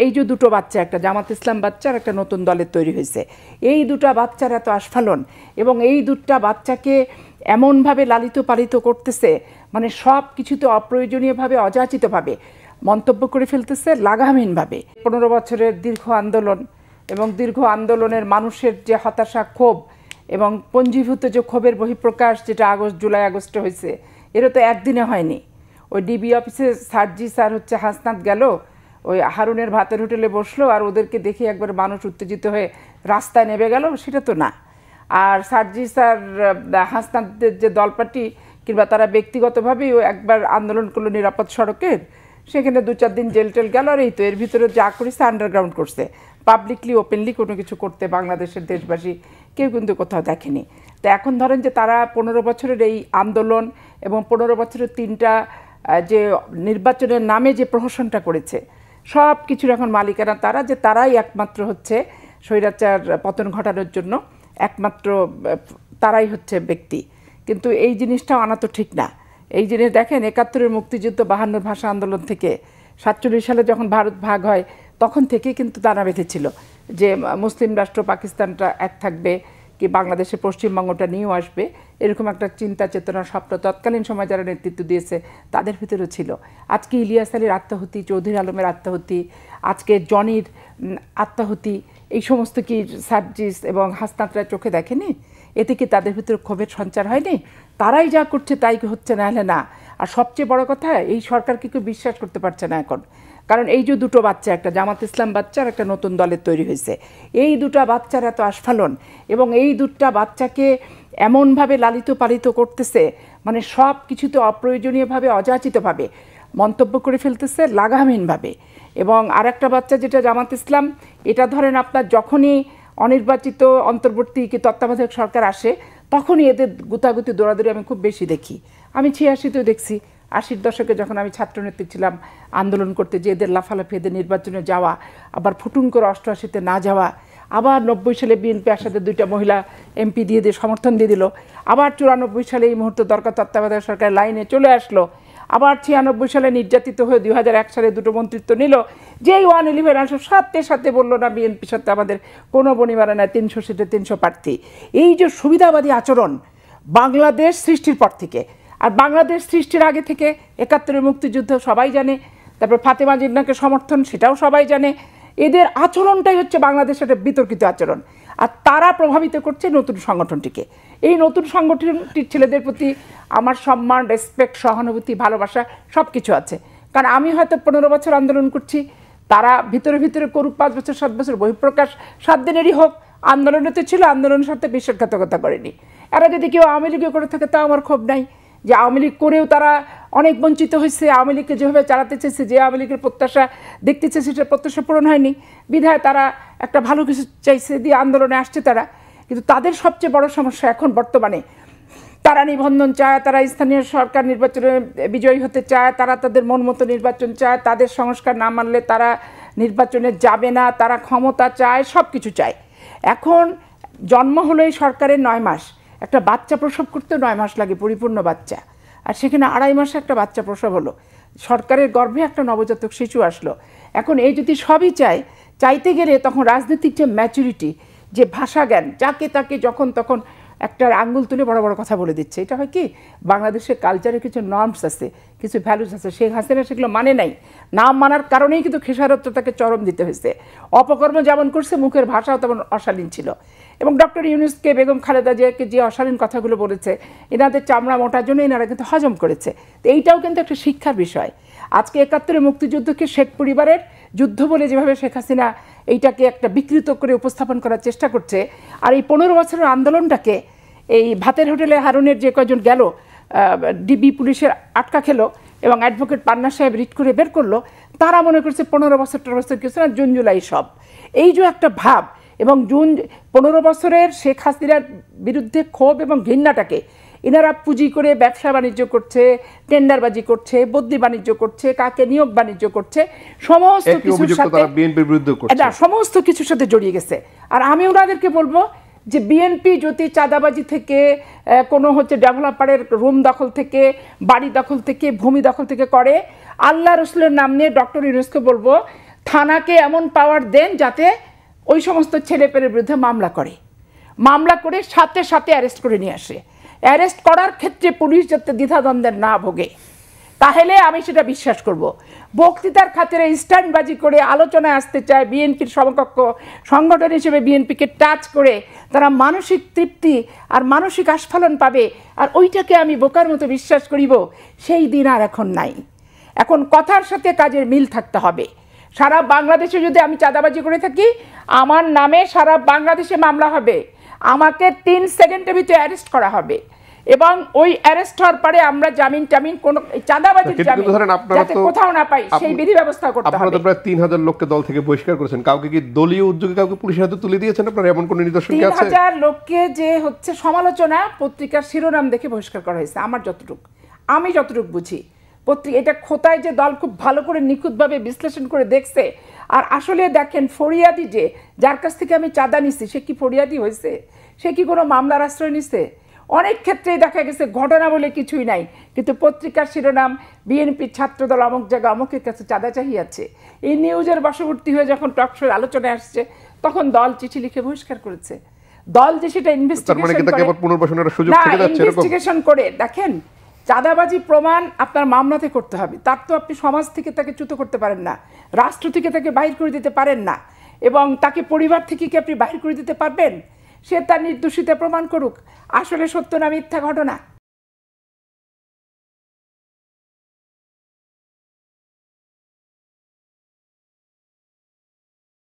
এই যে দুটো বাচ্চা, একটা জামাত ইসলাম বাচ্চা আর একটা নতুন দলের তৈরি হয়েছে, এই দুটা বাচ্চার এত আস্ফালন এবং এই দুটা বাচ্চাকে এমনভাবে লালিত পালিত করতেছে, মানে সব কিছুতে অপ্রয়োজনীয়ভাবে অযাচিতভাবে মন্তব্য করে ফেলতেছে লাগামহীনভাবে। 15 বছরের দীর্ঘ আন্দোলন এবং দীর্ঘ আন্দোলনের মানুষের যে হতাশা, ক্ষোভ এবং পঞ্জীভূত যে ক্ষোভের বহিঃপ্রকাশ, যেটা জুলাই আগস্টে হয়েছে, এটা তো একদিনে হয়নি। ওই ডিবি অফিসে সার্জি স্যার হাসনাত গেল, ওই হারুনের ভাতের হোটেলে বসলো আর ওদেরকে দেখে একবার মানুষ উত্তেজিত হয়ে রাস্তায় নেমে গেল, সেটা তো না। আর সার্জি স্যার হাসনাতদের যে দলপার্টি কিংবা তারা ব্যক্তিগতভাবেই একবার আন্দোলন করলো নিরাপদ সড়কের, সেখানে 2-4 দিন জেল টেল গেল। আর এই তো এর ভিতরে যা করেছে আন্ডারগ্রাউন্ড করছে, পাবলিকলি ওপেনলি কোনো কিছু করতে বাংলাদেশের দেশবাসী কেউ কিন্তু কোথাও দেখেনি। তো এখন ধরেন যে তারা 15 বছরের এই আন্দোলন এবং 15 বছরের 3টা যে নির্বাচনের নামে যে প্রহসনটা করেছে, সব কিছুর এখন মালিকানা তারা, যে তারাই একমাত্র স্বৈরাচার পতন ঘটানোর জন্য একমাত্র তারাই ব্যক্তি। কিন্তু এই জিনিসটাও আনা তো ঠিক না। এই জিনিস দেখেন, 71-এর মুক্তিযুদ্ধ, 52-র ভাষা আন্দোলন থেকে 47 সালে যখন ভারত ভাগ হয় তখন থেকেই কিন্তু দানা বেঁধেছিল যে মুসলিম রাষ্ট্র পাকিস্তানটা এক থাকবে, কি বাংলাদেশের পশ্চিমবঙ্গটা নিয়েও আসবে, এরকম একটা চিন্তা চেতনা স্বপ্ন তৎকালীন সময় যারা নেতৃত্ব দিয়েছে তাদের ভিতরেও ছিল। আজকে ইলিয়াস আলীর আত্মাহুতি, চৌধুরী আলমের আত্মাহুতি, আজকে জনির আত্মাহুতি, এই সমস্ত কি সার্জিস এবং হাসনাতরা চোখে দেখেনি? এতে কি তাদের ভিতরে ক্ষোভের সঞ্চার হয়নি? তারাই যা করছে তাই হচ্ছে, না হলে না। আর সবচেয়ে বড় কথা, এই সরকারকে কেউ বিশ্বাস করতে পারছে না এখন। কারণ এই যে দুটো বাচ্চা, একটা জামাত ইসলাম বাচ্চা আর একটা নতুন দলের তৈরি হয়েছে, এই দুটা বাচ্চার এত আস্ফালন এবং এই দুটা বাচ্চাকে এমনভাবে লালিত পালিত করতেছে, মানে সব কিছুতে অপ্রয়োজনীয়ভাবে অযাচিতভাবে মন্তব্য করে ফেলতেছে লাগামহীনভাবে। এবং আর একটা বাচ্চা যেটা জামাত ইসলাম, এটা ধরেন আপনার যখনই অনির্বাচিত অন্তর্বর্তী কি তত্ত্বাবধায়ক সরকার আসে তখনই এদের গুতাগুতি দৌড়াদৌড়ি আমি খুব বেশি দেখি। আমি 86-তেও দেখছি, 80-র দশকে যখন আমি ছাত্রনেত্রী ছিলাম আন্দোলন করতে, যে এদের লাফালাফি, এদের নির্বাচনে যাওয়া, আবার ফুটুন করে 88-তে না যাওয়া, আবার 90 সালে বিএনপি আসাতে 2টা মহিলা এমপি দিয়ে সমর্থন দিয়ে দিল, আবার 94 সালে এই মুহূর্তে দরকার তত্ত্বাবধায়ক সরকার লাইনে চলে আসলো, আবার 96 সালে নির্যাতিত হয়ে 2001 সালে 2টো মন্ত্রিত্ব নিল, যেই 111 আসলো সাথে সাথে বললো না বিএনপির সাথে আমাদের কোনো বনিমারা নাই, 300 সিটে 300 প্রার্থী। এই যে সুবিধাবাদী আচরণ বাংলাদেশ সৃষ্টির পর থেকে, আর বাংলাদেশ সৃষ্টির আগে থেকে 71-এর মুক্তিযুদ্ধ সবাই জানে, তারপর ফাতেমা জিন্নাহকে সমর্থন সেটাও সবাই জানে। এদের আচরণটাই বাংলাদেশের একটা বিতর্কিত আচরণ, আর তারা প্রভাবিত করছে নতুন সংগঠনটিকে। এই নতুন সংগঠনটির ছেলেদের প্রতি আমার সম্মান, রেসপেক্ট, সহানুভূতি, ভালোবাসা সব কিছু আছে। কারণ আমি হয়তো 15 বছর আন্দোলন করছি, তারা ভিতরে ভিতরে করুক 5 বছর 7 বছর, বহিঃপ্রকাশ 7 দিনেরই হোক, আন্দোলনে তো ছিল, আন্দোলনের সাথে বিশ্বাসঘাতকতা করেনি। এরা যদি কেউ আওয়ামী লীগে করে থাকে তাও আমার ক্ষোভ নাই, যে আওয়ামী লীগ করেও তারা অনেক বঞ্চিত হয়েছে। আওয়ামী লীগকে যেভাবে চালাতে চেয়েছে, যে আওয়ামী লীগের প্রত্যাশা দেখতে চেয়েছে, সেটা প্রত্যাশা পূরণ হয়নি, বিধায় তারা একটা ভালো কিছু চাইছে দিয়ে আন্দোলনে আসছে তারা। কিন্তু তাদের সবচেয়ে বড় সমস্যা এখন বর্তমানে, তারা নিবন্ধন চায়, তারা স্থানীয় সরকার নির্বাচনে বিজয়ী হতে চায়, তারা তাদের মন মতো নির্বাচন চায়, তাদের সংস্কার না মানলে তারা নির্বাচনে যাবে না, তারা ক্ষমতা চায়, সব কিছু চায়। এখন জন্ম হলো এই সরকারের 9 মাস, একটা বাচ্চা প্রসব করতে 9 মাস লাগে, পরিপূর্ণ বাচ্চা, আর সেখানে 2.5 মাসে একটা বাচ্চা প্রসব হলো, সরকারের গর্ভে একটা নবজাতক শিশু আসলো। এখন এই যদি সবই চাইতে গেলে তখন রাজনৈতিক যে ম্যাচুরিটি, যে ভাষা জ্ঞান, যাকে তাকে যখন তখন একটা আঙ্গুল তুলে বড় বড় কথা বলে দিচ্ছে। এটা হয় কি, বাংলাদেশের কালচারে কিছু নর্মস আছে, কিছু ভ্যালুস আছে, শেখ হাসিনা সেগুলো মানে নাই, নাম মানার কারণেই কিন্তু খেসারত তাকে চরম দিতে হয়েছে। অপকর্ম যেমন করছে, মুখের ভাষাও তেমন অশালীন ছিল। এবং ডক্টর ইউনূসকে, বেগম খালেদা জিয়াকে যে অশালীন কথাগুলো বলেছে, এনাদের চামড়া মোটার জন্য এনারা কিন্তু হজম করেছে। তো এইটাও কিন্তু একটা শিক্ষার বিষয়। আজকে 71-এর মুক্তিযুদ্ধকে শেখ পরিবারের যুদ্ধ বলে যেভাবে শেখ হাসিনা এইটাকে একটা বিকৃত করে উপস্থাপন করার চেষ্টা করছে, আর এই 15 বছরের আন্দোলনটাকে এই ভাতের হোটেলে হারুনের যে কয়জন গেল, ডিবি পুলিশের আটকা খেলো এবং অ্যাডভোকেট পান্না সাহেব রিট করে বের করলো, তারা মনে করছে 15 বছর কিছু না, জুন জুলাই সব। এই যে একটা ভাব, এবং 15 বছরের শেখ হাসিনার বিরুদ্ধে ক্ষোভ এবং ঘৃণাটাকে এনারা পুঁজি করে ব্যবসা বাণিজ্য করছে, টেন্ডারবাজি করছে, বদলি বাণিজ্য করছে, কাকে নিয়োগ বাণিজ্য করছে, সমস্ত কিছুর সাথে সমস্ত কিছুর সাথে জড়িয়ে গেছে। আর আমি ওনাদেরকে বলবো যে বিএনপি যদি চাঁদাবাজি থেকে, কোনো ডেভেলপারের রুম দখল থেকে, বাড়ি দখল থেকে, ভূমি দখল থেকে করে, আল্লাহ রসুলের নাম নিয়ে ডক্টর ইউনূসকে বলবো থানাকে এমন পাওয়ার দেন যাতে ওই সমস্ত ছেলেপেলের বিরুদ্ধে মামলা করে সাথে সাথে অ্যারেস্ট করে নিয়ে আসে। অ্যারেস্ট করার ক্ষেত্রে পুলিশ যাতে দ্বিধাদ্বন্দ্বের না ভোগে, তাহলে আমি সেটা বিশ্বাস করব। বক্তৃতার খাতিরে স্ট্যান্ডবাজি করে আলোচনায় আসতে চায়, বিএনপির সমকক্ষ সংগঠন হিসেবে বিএনপিকে টাচ করে তারা মানসিক তৃপ্তি আর মানসিক আস্ফালন পাবে, আর ওইটাকে আমি বোকার মতো বিশ্বাস করিব, সেই দিন আর এখন নাই। এখন কথার সাথে কাজের মিল থাকতে হবে। সারা বাংলাদেশে যদি আমি চাঁদাবাজি করে থাকি, আমার নামে সারা বাংলাদেশে মামলা হবে, আমাকে 3 সেকেন্ডের ভিতরে অ্যারেস্ট করা হবে, এবং ওই অ্যারেস্ট হওয়ার পরে আমরা জামিন কোনো চাঁদাবাজির জামিন যাতে কোথাও না পাই সেই বিধি ব্যবস্থা করতে হবে। আপনারা তো প্রায় 3000 লোককে দল থেকে বহিষ্কার করেছেন, কাউকে কি দলীয় উদ্যোগে কাউকে পুলিশের হাতে তুলে দিয়েছেন আপনারা? এমন কোনো নিদর্শন কি আছে? 3000 লোককে যে হচ্ছে সমালোচনা পত্রিকার শিরোনাম দেখে বহিষ্কার করা হয়েছে। আমি যতটুকু বুঝি, এটা খোতায় যে দল খুব ভালো করে নিখুঁতভাবে বিশ্লেষণ করে দেখছে। আর আসলে দেখেন, ফরিয়াদি যে যার কাছ থেকে আমি চাঁদা নিছি, সে কি ফরিয়াদি হয়েছে? সে কি কোনো মামলার আশ্রয় নিছে? অনেক ক্ষেত্রেই দেখা গেছে ঘটনা বলে কিছুই নাই, কিন্তু পত্রিকার শিরোনাম বিএনপির ছাত্রদল অমুক জায়গা অমুকের কাছে চাঁদা চাহিয়াছে। এই নিউজের বশবর্তী হয়ে যখন টকশোর আলোচনায় আসছে, তখন দল চিঠি লিখে বহিষ্কার করেছে। দল যে সেটা ইনভেস্টিগেশন করে দেখেন, চাঁদাবাজি প্রমাণ আপনার মামলাতে করতে হবে। তার তো আপনি সমাজ থেকে তাকে চ্যুত করতে পারেন না, রাষ্ট্র থেকে তাকে বাহির করে দিতে পারেন না, এবং তাকে পরিবার থেকে কি আপনি বাহির করে দিতে পারবেন? সে তার নির্দোষিতা প্রমাণ করুক, আসলে সত্য না মিথ্যা ঘটনা।